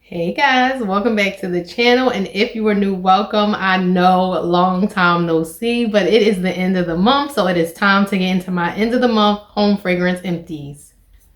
Hey guys, welcome back to the channel, and if you are new, welcome. I know, long time no see, but it is the end of the month, so it is time to get into my end of the month home fragrance empties.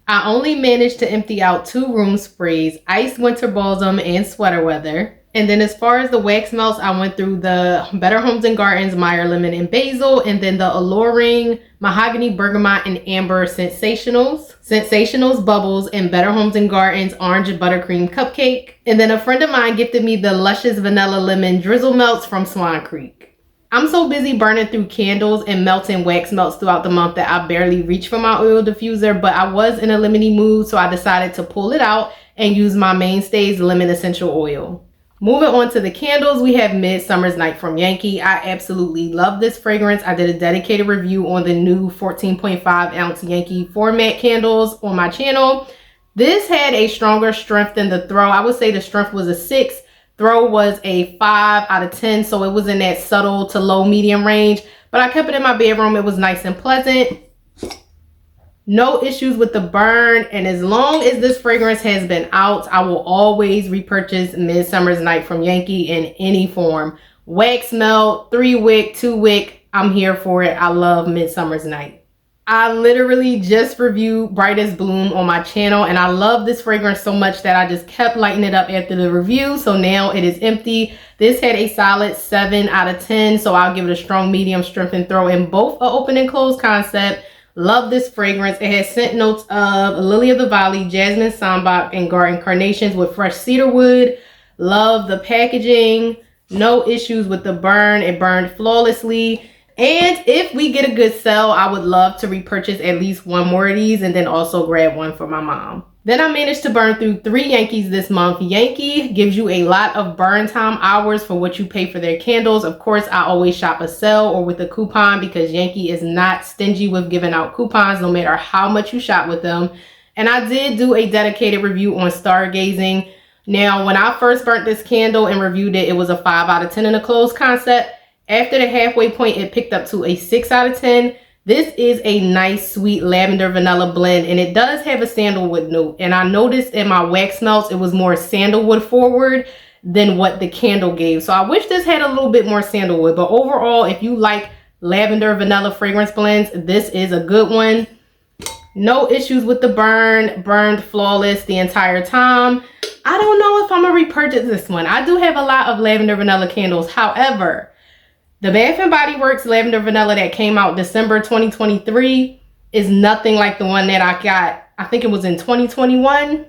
I only managed to empty out 2 room sprays, Ice Winter Balsam and Sweater Weather. And then as far as the wax melts, I went through the Better Homes and Gardens Meyer Lemon and Basil, and then the Alluring Mahogany Bergamot and Amber Sensationals Bubbles, and Better Homes and Gardens Orange Buttercream Cupcake. And then a friend of mine gifted me the Luscious Vanilla Lemon Drizzle Melts from Swan Creek. I'm so busy burning through candles and melting wax melts throughout the month that I barely reach for my oil diffuser, but I was in a lemony mood, so I decided to pull it out and use my mainstays lemon essential oil. Moving on to the candles, we have Midsummer's Night from Yankee. I absolutely love this fragrance. I did a dedicated review on the new 14.5 ounce Yankee format candles on my channel. This had a stronger strength than the throw. I would say the strength was a 6. Throw was a 5 out of 10, so it was in that subtle to low medium range. But I kept it in my bedroom. It was nice and pleasant. No issues with the burn, and as long as this fragrance has been out, I will always repurchase Midsummer's Night from Yankee in any form. Wax melt, 3 wick, 2 wick, I'm here for it. I love Midsummer's Night. I literally just reviewed Brightest Bloom on my channel, and I love this fragrance so much that I just kept lighting it up after the review, so now it is empty. This had a solid 7 out of 10, so I'll give it a strong medium strength and throw in both a open and close concept. Love this fragrance. It has scent notes of Lily of the Valley, Jasmine Sambac, and Garden Carnations with fresh cedar wood. Love the packaging. No issues with the burn. It burned flawlessly. And if we get a good sell, I would love to repurchase at least 1 more of these and then also grab 1 for my mom. Then I managed to burn through 3 Yankees this month. Yankee gives you a lot of burn time hours for what you pay for their candles. Of course, I always shop a sale or with a coupon because Yankee is not stingy with giving out coupons no matter how much you shop with them. And I did do a dedicated review on stargazing. Now, when I first burnt this candle and reviewed it, it was a 5 out of 10 in a closed concept. After the halfway point, it picked up to a 6 out of 10. This is a nice sweet lavender vanilla blend, and it does have a sandalwood note. And I noticed in my wax melts, it was more sandalwood forward than what the candle gave. So I wish this had a little bit more sandalwood, but overall, if you like lavender vanilla fragrance blends, this is a good one. No issues with the burn, burned flawless the entire time. I don't know if I'm gonna repurchase this one. I do have a lot of lavender vanilla candles. However, the Bath & Body Works Lavender Vanilla that came out December 2023 is nothing like the one that I got, I think it was in 2021.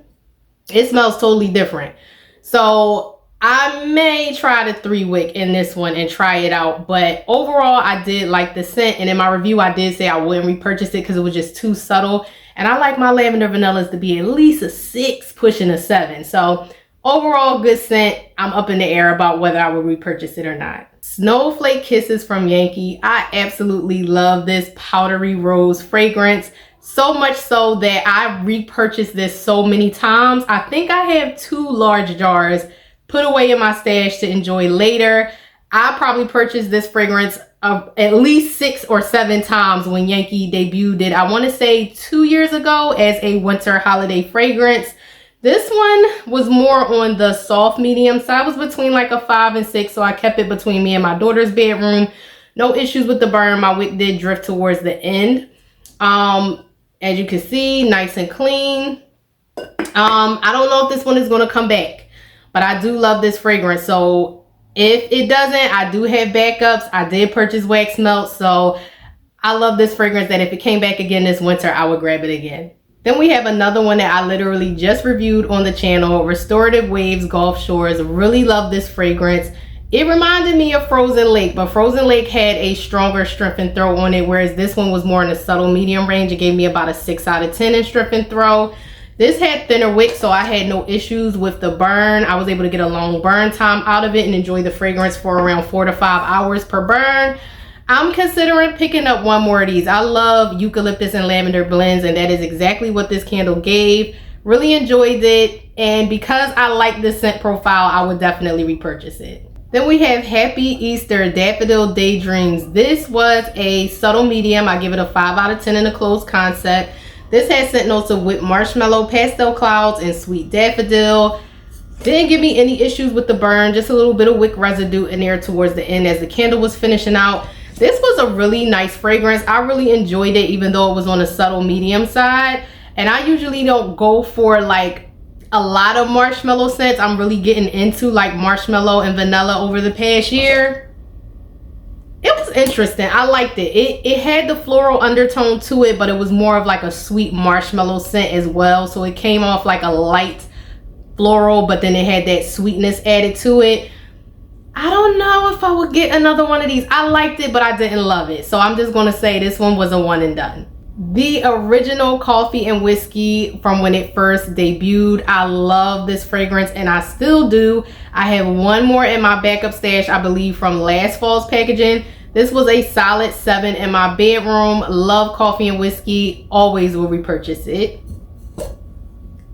It smells totally different. So I may try the 3 wick in this one and try it out. But overall, I did like the scent. And in my review, I did say I wouldn't repurchase it because it was just too subtle. And I like my lavender vanillas to be at least a 6, pushing a 7. So overall, good scent. I'm up in the air about whether I would repurchase it or not. Snowflake Kisses from Yankee. I absolutely love this powdery rose fragrance. So much so that I repurchased this so many times. I think I have 2 large jars put away in my stash to enjoy later. I probably purchased this fragrance at least 6 or 7 times when Yankee debuted it. I want to say 2 years ago as a winter holiday fragrance. This one was more on the soft medium side. It was between like a 5 and 6, so I kept it between me and my daughter's bedroom. No issues with the burn. My wick did drift towards the end. As you can see, nice and clean. I don't know if this one is going to come back, but I do love this fragrance. So if it doesn't, I do have backups. I did purchase wax melts, so I love this fragrance that if it came back again this winter, I would grab it again. Then we have another one that I literally just reviewed on the channel, Restorative Waves Gulf Shores. Really love this fragrance. It reminded me of Frozen Lake, but Frozen Lake had a stronger strength and throw on it, whereas this one was more in a subtle medium range. It gave me about a 6 out of 10 in strength and throw. This had thinner wick, so I had no issues with the burn. I was able to get a long burn time out of it and enjoy the fragrance for around 4 to 5 hours per burn. I'm considering picking up 1 more of these. I love eucalyptus and lavender blends, and that is exactly what this candle gave. Really enjoyed it, and because I like this scent profile, I would definitely repurchase it. Then we have Happy Easter Daffodil Daydreams. This was a subtle medium. I give it a 5 out of 10 in a closed concept. This has scent notes of whipped marshmallow, pastel clouds, and sweet daffodil. Didn't give me any issues with the burn, just a little bit of wick residue in there towards the end as the candle was finishing out. This was a really nice fragrance. I really enjoyed it, even though it was on a subtle medium side. And I usually don't go for like a lot of marshmallow scents. I'm really getting into like marshmallow and vanilla over the past year. It was interesting. I liked it. It had the floral undertone to it, but it was more of like a sweet marshmallow scent as well. So it came off like a light floral, but then it had that sweetness added to it. I don't know if I would get another one of these. I liked it, but I didn't love it. So I'm just going to say this one was a one and done. The original Coffee and Whiskey from when it first debuted. I love this fragrance and I still do. I have one more in my backup stash, I believe from last fall's packaging. This was a solid 7 in my bedroom. Love Coffee and Whiskey. Always will repurchase it.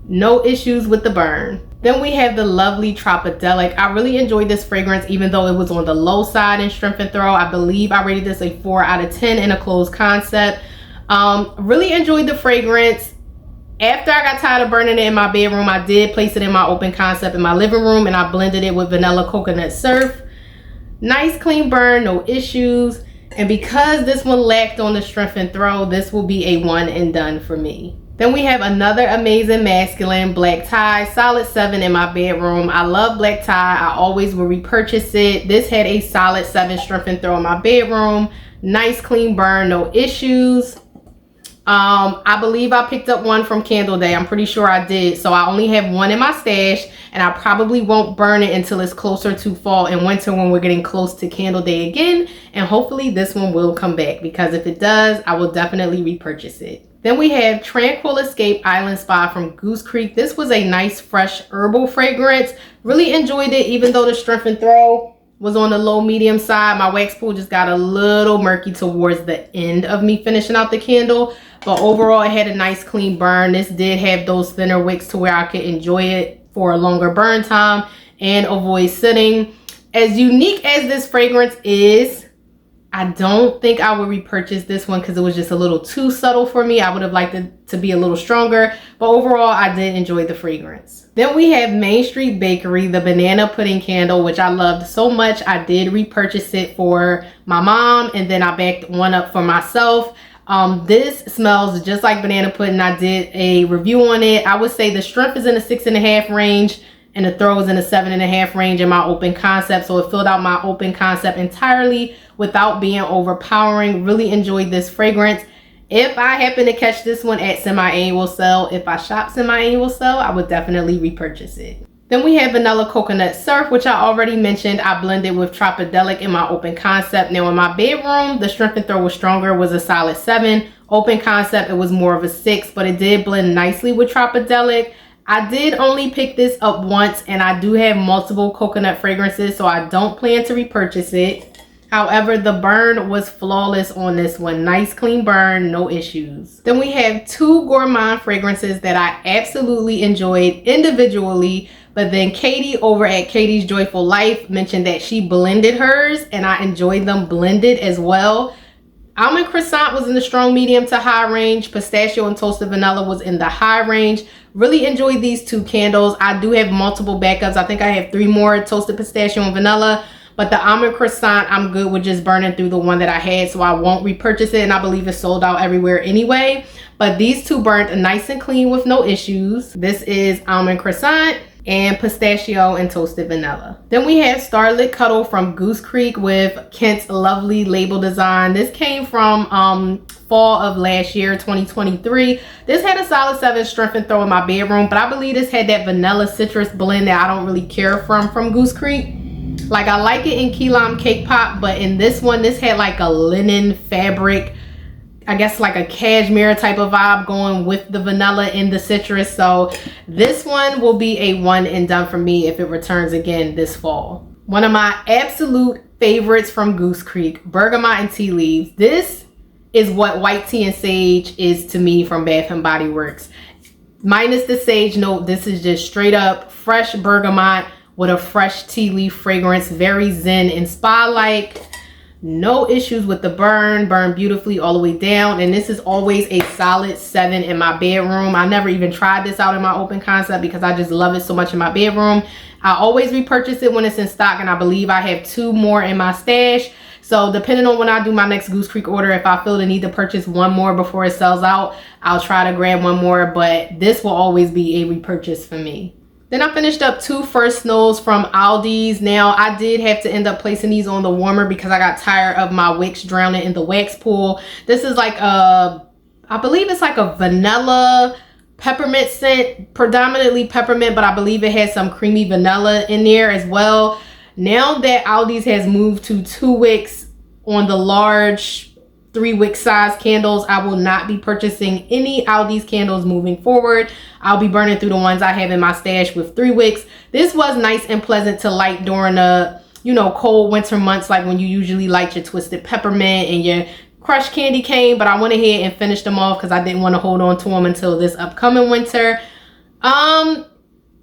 No issues with the burn. Then we have the lovely Tropidelic. I really enjoyed this fragrance even though it was on the low side in strength and throw. I believe I rated this a 4 out of 10 in a closed concept. Really enjoyed the fragrance. After I got tired of burning it in my bedroom, I did place it in my open concept in my living room and I blended it with vanilla coconut surf. Nice clean burn, no issues. And because this one lacked on the strength and throw, this will be a one and done for me. Then we have another amazing masculine black tie, solid 7 in my bedroom. I love black tie. I always will repurchase it. This had a solid 7 strength and throw in my bedroom. Nice clean burn, no issues. I believe I picked up one from Candle Day. I'm pretty sure I did. So I only have one in my stash and I probably won't burn it until it's closer to fall and winter when we're getting close to Candle Day again. And hopefully this one will come back because if it does, I will definitely repurchase it. Then we have Tranquil Escape Island Spa from Goose Creek. This was a nice fresh herbal fragrance. Really enjoyed it even though the strength and throw was on the low medium side. My wax pool just got a little murky towards the end of me finishing out the candle. But overall it had a nice clean burn. This did have those thinner wicks to where I could enjoy it for a longer burn time and avoid sitting. As unique as this fragrance is, I don't think I would repurchase this one because it was just a little too subtle for me. I would have liked it to be a little stronger, but overall I did enjoy the fragrance. Then we have Main Street Bakery, the banana pudding candle, which I loved so much. I did repurchase it for my mom and then I backed one up for myself. This smells just like banana pudding. I did a review on it. I would say the strength is in the 6.5 range and the throw is in the 7.5 range in my open concept. So it filled out my open concept entirely without being overpowering. Really enjoyed this fragrance. If I happen to catch this one at semi-annual sale, if I shop semi-annual sale, I would definitely repurchase it. Then we have Vanilla Coconut Surf, which I already mentioned. I blended with Tropidelic in my open concept. Now in my bedroom, the strength and throw was stronger, was a solid 7. Open concept, it was more of a 6, but it did blend nicely with Tropidelic. I did only pick this up once and I do have multiple coconut fragrances, so I don't plan to repurchase it. However, the burn was flawless on this one. Nice clean burn, no issues. Then we have 2 gourmand fragrances that I absolutely enjoyed individually, but then Katie over at Katie's Joyful Life mentioned that she blended hers and I enjoyed them blended as well. Almond Croissant was in the strong medium to high range. Pistachio and Toasted Vanilla was in the high range. Really enjoyed these 2 candles. I do have multiple backups. I think I have 3 more Toasted Pistachio and Vanilla. But the Almond Croissant, I'm good with just burning through the one that I had, so I won't repurchase it. And I believe it's sold out everywhere anyway. But these 2 burnt nice and clean with no issues. This is Almond Croissant and Pistachio and Toasted Vanilla. Then we have Starlet Cuddle from Goose Creek with Kent's lovely label design. This came from fall of last year, 2023. This had a solid 7 strength and throw in my bedroom, but I believe this had that vanilla citrus blend that I don't really care from Goose Creek. Like I like it in Key Lime Cake Pop, but in this one, this had like a linen fabric, I guess like a cashmere type of vibe going with the vanilla and the citrus. So this one will be a one and done for me if it returns again this fall. One of my absolute favorites from Goose Creek, Bergamot and Tea Leaves. This is what white tea and sage is to me from Bath & Body Works. Minus the sage note, this is just straight up fresh bergamot with a fresh tea leaf fragrance, very zen and spa-like. No issues with the burn beautifully all the way down. And this is always a solid 7 in my bedroom. I never even tried this out in my open concept because I just love it so much in my bedroom. I always repurchase it when it's in stock, and I believe I have 2 more in my stash. So depending on when I do my next Goose Creek order, if I feel the need to purchase 1 more before it sells out, I'll try to grab 1 more, but this will always be a repurchase for me. Then I finished up 2 first snows from Aldi's. Now I did have to end up placing these on the warmer because I got tired of my wicks drowning in the wax pool. This is like a, I believe it's like a vanilla peppermint scent, predominantly peppermint, but I believe it has some creamy vanilla in there as well. Now that Aldi's has moved to 2 wicks on the large 3 wick size candles, I will not be purchasing any Aldi's candles moving forward. I'll be burning through the ones I have in my stash with 3 wicks. This was nice and pleasant to light during the, you know, cold winter months, like when you usually light your twisted peppermint and your crushed candy cane, but I went ahead and finished them off because I didn't want to hold on to them until this upcoming winter.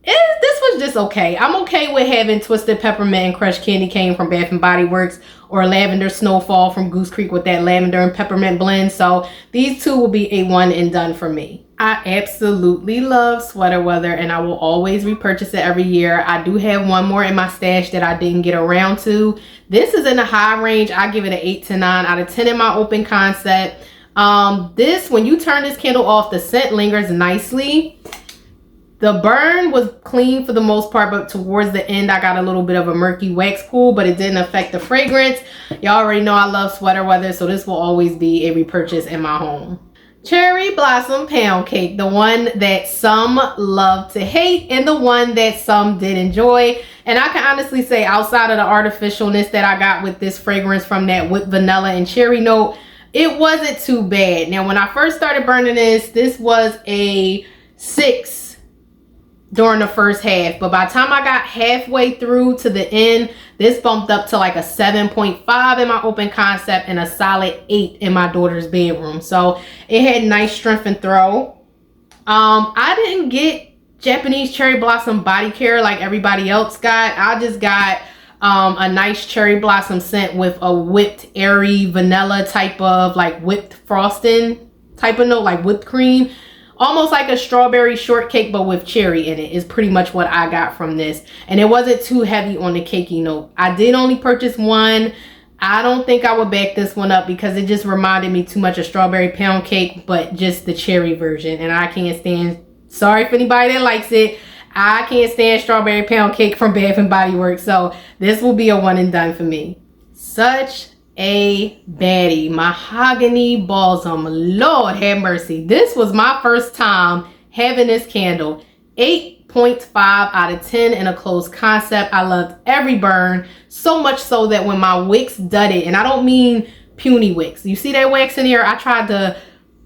This was just okay. I'm okay with having twisted peppermint and crushed candy cane from Bath & Body Works, or lavender snowfall from Goose Creek with that lavender and peppermint blend. So these 2 will be a 1 and done for me. I absolutely love sweater weather, and I will always repurchase it every year. I do have 1 more in my stash that I didn't get around to. This is in the high range. I give it an 8 to 9 out of 10 in my open concept. This, when you turn this candle off, the scent lingers nicely. The burn was clean for the most part, but towards the end I got a little bit of a murky wax pool, but it didn't affect the fragrance. Y'all already know I love sweater weather, so this will always be a repurchase in my home. Cherry Blossom Pound Cake, the one that some love to hate and the one that some did enjoy. And I can honestly say, outside of the artificialness that I got with this fragrance from that whipped vanilla and cherry note, it wasn't too bad. Now when I first started burning this was a 6 during the first half, but by the time I got halfway through to the end, this bumped up to like a 7.5 in my open concept and a solid 8 in my daughter's bedroom. So it had nice strength and throw. I didn't get Japanese cherry blossom body care like everybody else got. I just got a nice cherry blossom scent with a whipped airy vanilla type of like whipped frosting type of note, like whipped cream. Almost like a strawberry shortcake, but with cherry in it is pretty much what I got from this. And it wasn't too heavy on the cakey note. I did only purchase 1. I don't think I would back this one up because it just reminded me too much of strawberry pound cake, but just the cherry version. And I can't stand, sorry for anybody that likes it, I can't stand strawberry pound cake from Bath & Body Works. So this will be a 1 and done for me. Such a baddie. Mahogany balsam, Lord have mercy. This was my first time having this candle. 8.5 out of 10 in a closed concept. I loved every burn, so much so that when my wicks dudded, and I don't mean puny wicks, you see that wax in here, I tried to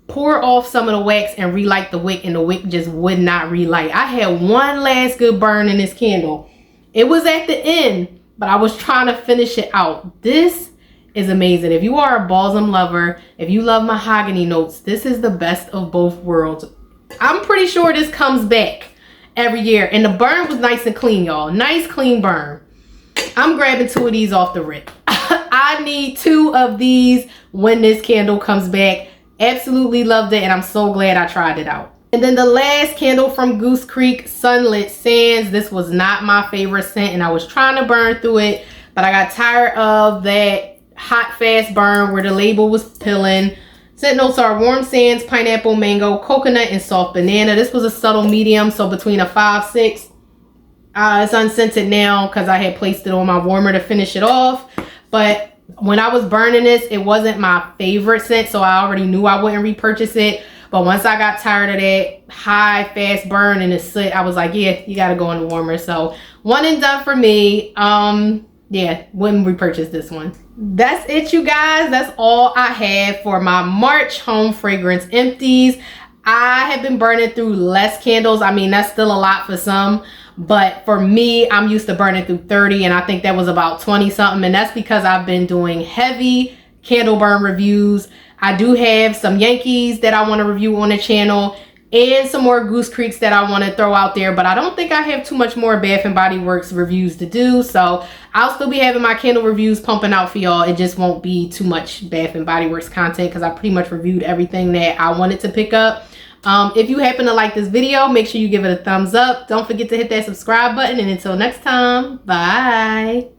pour off some of the wax and relight the wick, and the wick just would not relight. I had 1 last good burn in this candle. It was at the end, but I was trying to finish it out. This is amazing. If you are a balsam lover, if you love mahogany notes, this is the best of both worlds. I'm pretty sure this comes back every year, and the burn was nice and clean, y'all. Nice clean burn. I'm grabbing 2 of these off the rip. I need 2 of these when this candle comes back. Absolutely loved it, and I'm so glad I tried it out. And then the last candle from Goose Creek, Sunlet Sands. This was not my favorite scent, and I was trying to burn through it, but I got tired of that hot fast burn where the label was peeling. Scent notes are warm sands, pineapple, mango, coconut, and soft banana. This was a subtle medium, so between a 5-6. It's unscented now because I had placed it on my warmer to finish it off. But when I was burning this, it wasn't my favorite scent, so I already knew I wouldn't repurchase it. But once I got tired of that high fast burn and the soot, I was like, yeah, you gotta go in the warmer. So 1 and done for me. Yeah, wouldn't repurchase this one. That's it, you guys. That's all I have for my March home fragrance empties. I have been burning through less candles. I mean, that's still a lot for some, but for me, I'm used to burning through 30, and I think that was about 20 something, and that's because I've been doing heavy candle burn reviews. I do have some Yankees that I want to review on the channel, and some more Goose Creeks that I want to throw out there, but I don't think I have too much more Bath and Body Works reviews to do, so I'll still be having my candle reviews pumping out for y'all. It just won't be too much Bath and Body Works content because I pretty much reviewed everything that I wanted to pick up. If you happen to like this video, make sure you give it a thumbs up. Don't forget to hit that subscribe button, and until next time, bye.